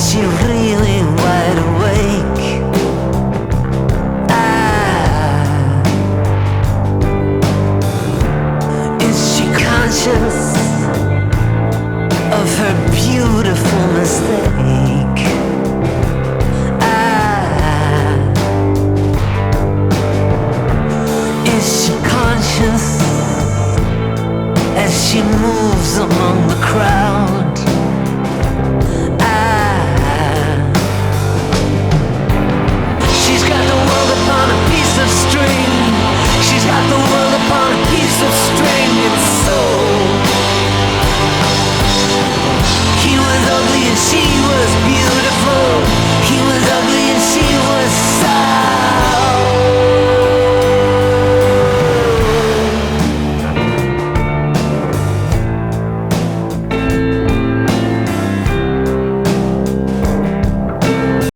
she really wide awake? Is she conscious of her beautiful mistake? Is she conscious as she moves among the crowd?